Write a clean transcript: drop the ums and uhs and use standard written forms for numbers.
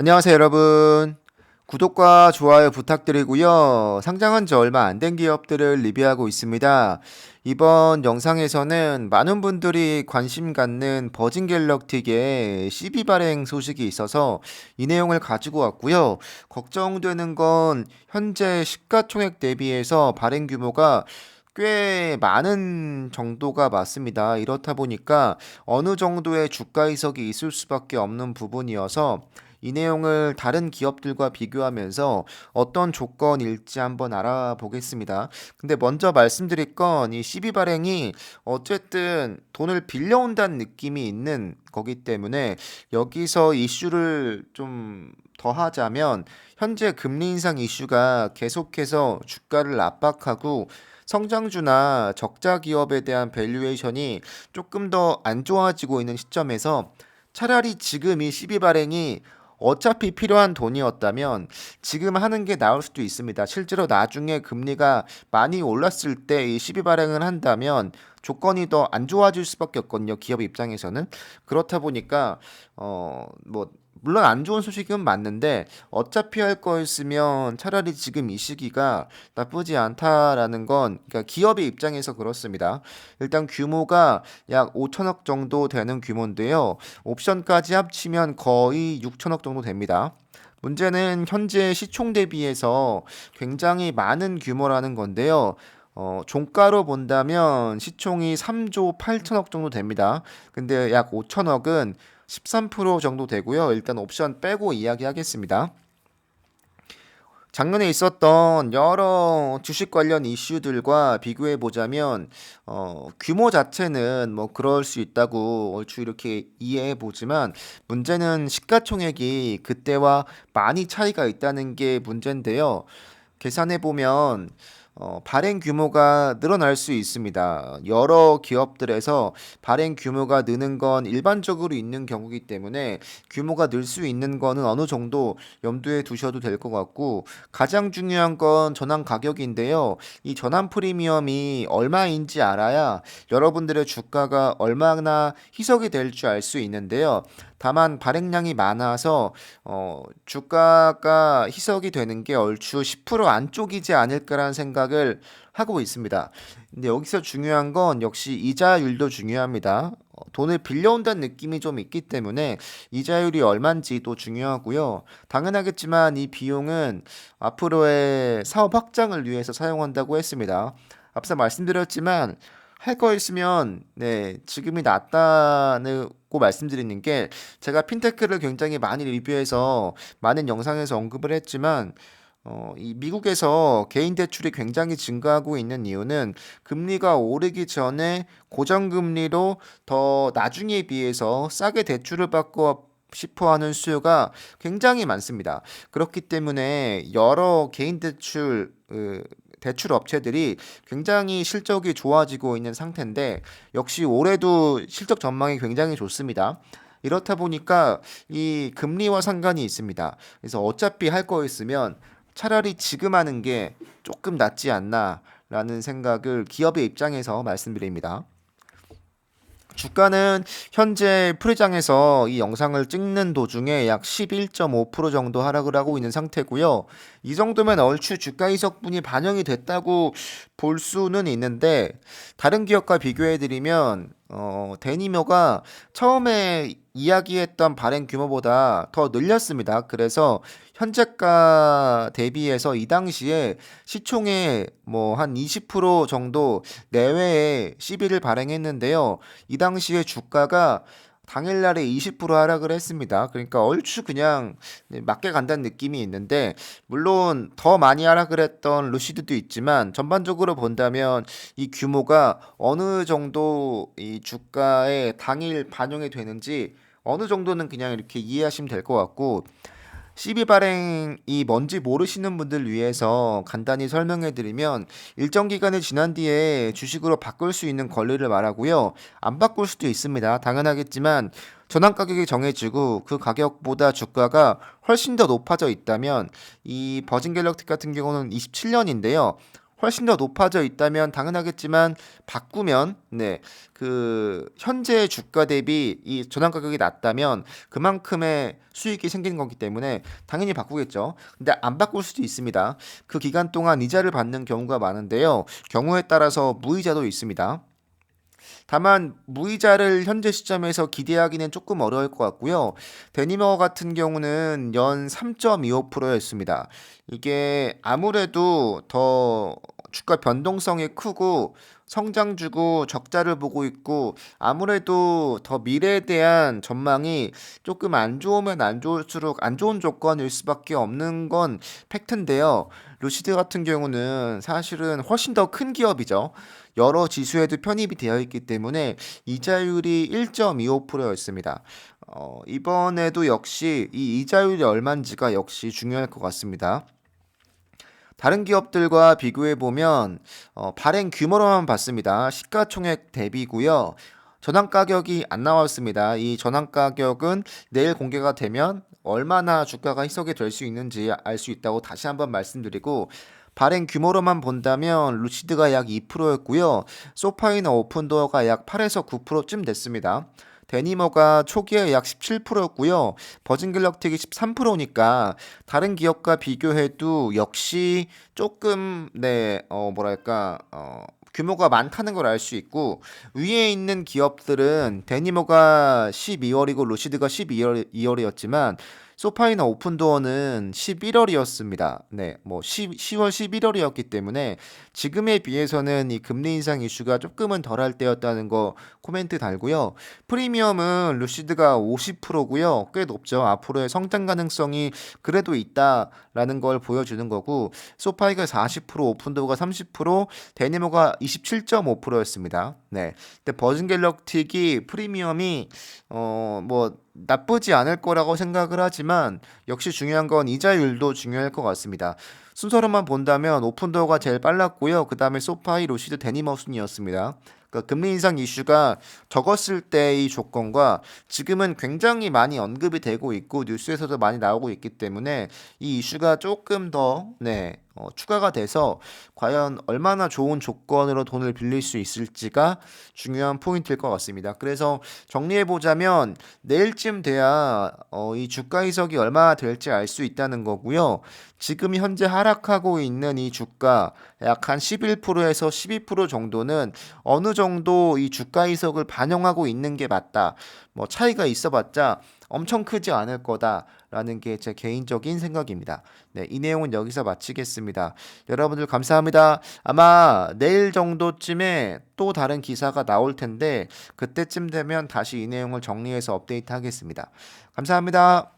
안녕하세요, 여러분. 구독과 좋아요 부탁드리고요. 상장한 지 얼마 안 된 기업들을 리뷰하고 있습니다. 이번 영상에서는 많은 분들이 관심 갖는 버진 갤럭틱의 CB 발행 소식이 있어서 이 내용을 가지고 왔고요. 걱정되는 건 현재 시가총액 대비해서 발행 규모가 꽤 많은 정도가 맞습니다. 이렇다 보니까 어느 정도의 주가 이석이 있을 수밖에 없는 부분이어서 이 내용을 다른 기업들과 비교하면서 어떤 조건일지 한번 알아보겠습니다. 근데 먼저 말씀드릴 건 이 CB 발행이 어쨌든 돈을 빌려온다는 느낌이 있는 거기 때문에 여기서 이슈를 좀 더하자면 현재 금리 인상 이슈가 계속해서 주가를 압박하고 성장주나 적자 기업에 대한 밸류에이션이 조금 더 안 좋아지고 있는 시점에서 차라리 지금 이 CB 발행이 어차피 필요한 돈이었다면 지금 하는 게 나을 수도 있습니다. 실제로 나중에 금리가 많이 올랐을 때 이 시비 발행을 한다면 조건이 더 안 좋아질 수밖에 없거든요. 기업 입장에서는. 그렇다 보니까 뭐 물론 안 좋은 소식은 맞는데 어차피 할 거였으면 차라리 지금 이 시기가 나쁘지 않다라는 건 그러니까 기업의 입장에서 그렇습니다. 일단 규모가 약 5천억 정도 되는 규모인데요. 옵션까지 합치면 거의 6천억 정도 됩니다. 문제는 현재 시총 대비해서 굉장히 많은 규모라는 건데요. 종가로 본다면 시총이 3조 8천억 정도 됩니다. 근데 약 5천억은 13% 정도 되고요. 일단 옵션 빼고 이야기하겠습니다. 작년에 있었던 여러 주식 관련 이슈들과 비교해 보자면 규모 자체는 뭐 그럴 수 있다고 얼추 이렇게 이해해 보지만 문제는 시가총액이 그때와 많이 차이가 있다는 게 문제인데요. 계산해 보면 발행 규모가 늘어날 수 있습니다. 여러 기업들에서 발행 규모가 느는 건 일반적으로 있는 경우이기 때문에 규모가 늘 수 있는 거는 어느 정도 염두에 두셔도 될 것 같고 가장 중요한 건 전환 가격인데요. 이 전환 프리미엄이 얼마인지 알아야 여러분들의 주가가 얼마나 희석이 될 줄 알 수 있는데요. 다만 발행량이 많아서 주가가 희석이 되는 게 얼추 10% 안쪽이지 않을까라는 생각을 하고 있습니다. 근데 여기서 중요한 건 역시 이자율도 중요합니다. 돈을 빌려온다는 느낌이 좀 있기 때문에 이자율이 얼마인지도 중요하고요. 당연하겠지만 이 비용은 앞으로의 사업 확장을 위해서 사용한다고 했습니다. 앞서 말씀드렸지만 할 거 있으면 지금이 낫다고 말씀드리는 게 제가 핀테크를 굉장히 많이 리뷰해서 많은 영상에서 언급을 했지만 이 미국에서 개인 대출이 굉장히 증가하고 있는 이유는 금리가 오르기 전에 고정금리로 더 나중에 비해서 싸게 대출을 받고 싶어 하는 수요가 굉장히 많습니다. 그렇기 때문에 여러 개인 대출 업체들이 굉장히 실적이 좋아지고 있는 상태인데 역시 올해도 실적 전망이 굉장히 좋습니다. 이렇다 보니까 이 금리와 상관이 있습니다. 그래서 어차피 할 거였으면 차라리 지금 하는 게 조금 낫지 않나라는 생각을 기업의 입장에서 말씀드립니다. 주가는 현재 프리장에서 이 영상을 찍는 도중에 약 11.5% 정도 하락을 하고 있는 상태고요. 이 정도면 얼추 주가 이석분이 반영이 됐다고 볼 수는 있는데 다른 기업과 비교해 드리면 데니모가 처음에 이야기했던 발행 규모보다 더 늘렸습니다. 그래서 현재가 대비해서 이 당시에 시총의 뭐 한 20% 정도 내외의 시비를 발행했는데요. 이 당시에 주가가 당일날에 20% 하락을 했습니다. 그러니까 얼추 그냥 맞게 간다는 느낌이 있는데 물론 더 많이 하락을 했던 루시드도 있지만 전반적으로 본다면 이 규모가 어느 정도 이 주가에 당일 반영이 되는지 어느 정도는 그냥 이렇게 이해하시면 될 것 같고 CB 발행이 뭔지 모르시는 분들 위해서 간단히 설명해 드리면 일정 기간이 지난 뒤에 주식으로 바꿀 수 있는 권리를 말하고요. 안 바꿀 수도 있습니다. 당연하겠지만 전환 가격이 정해지고 그 가격보다 주가가 훨씬 더 높아져 있다면 이 버진 갤럭틱 같은 경우는 27년인데요. 훨씬 더 높아져 있다면 당연하겠지만 바꾸면 그 현재 주가 대비 이 전환 가격이 낮다면 그만큼의 수익이 생기는 거기 때문에 당연히 바꾸겠죠. 근데 안 바꿀 수도 있습니다. 그 기간 동안 이자를 받는 경우가 많은데요. 경우에 따라서 무이자도 있습니다. 다만 무이자를 현재 시점에서 기대하기는 조금 어려울 것 같고요. 데니머 같은 경우는 연 3.25%였습니다. 이게 아무래도 더 주가 변동성이 크고 성장주고 적자를 보고 있고 아무래도 더 미래에 대한 전망이 조금 안 좋으면 안 좋을수록 안 좋은 조건일 수밖에 없는 건 팩트인데요. 루시드 같은 경우는 사실은 훨씬 더 큰 기업이죠. 여러 지수에도 편입이 되어 있기 때문에 이자율이 1.25%였습니다. 이번에도 역시 이 이자율이 얼마인지가 역시 중요할 것 같습니다. 다른 기업들과 비교해 보면 발행 규모로만 봤습니다. 시가총액 대비고요. 전환 가격이 안 나왔습니다. 이 전환 가격은 내일 공개가 되면 얼마나 주가가 희석이 될 수 있는지 알 수 있다고 다시 한번 말씀드리고 발행 규모로만 본다면 루시드가 약 2%였고요. 소파이나 오픈도어가 약 8에서 9%쯤 됐습니다. 데니머가 초기에 약 17%였고요. 버진갤럭틱이 13%니까 다른 기업과 비교해도 역시 조금 규모가 많다는 걸 알 수 있고 위에 있는 기업들은 데니머가 12월이고 루시드가 12월이었지만 소파이나 오픈도어는 11월이었습니다. 10월 11월이었기 때문에 지금에 비해서는 이 금리 인상 이슈가 조금은 덜할 때였다는 거 코멘트 달고요. 프리미엄은 루시드가 50%고요. 꽤 높죠. 앞으로의 성장 가능성이 그래도 있다라는 걸 보여주는 거고 소파이가 40%, 오픈도어가 30%, 데니모가 27.5%였습니다. 근데 버진갤럭틱이 프리미엄이 나쁘지 않을 거라고 생각을 하지만 역시 중요한 건 이자율도 중요할 것 같습니다. 순서로만 본다면 오픈도어가 제일 빨랐고요. 그 다음에 소파이, 루시드, 데니머 순이었습니다. 그러니까 금리 인상 이슈가 적었을 때의 조건과 지금은 굉장히 많이 언급이 되고 있고 뉴스에서도 많이 나오고 있기 때문에 이 이슈가 조금 더 추가가 돼서 과연 얼마나 좋은 조건으로 돈을 빌릴 수 있을지가 중요한 포인트일 것 같습니다. 그래서 정리해 보자면 내일쯤 돼야 이 주가 희석이 얼마나 될지 알 수 있다는 거고요. 지금 현재 하락하고 있는 이 주가 약 한 11%에서 12% 정도는 어느 정도 이 주가 희석을 반영하고 있는 게 맞다. 차이가 있어봤자 엄청 크지 않을 거다라는 게 제 개인적인 생각입니다. 이 내용은 여기서 마치겠습니다. 여러분들 감사합니다. 아마 내일 정도쯤에 또 다른 기사가 나올 텐데 그때쯤 되면 다시 이 내용을 정리해서 업데이트 하겠습니다. 감사합니다.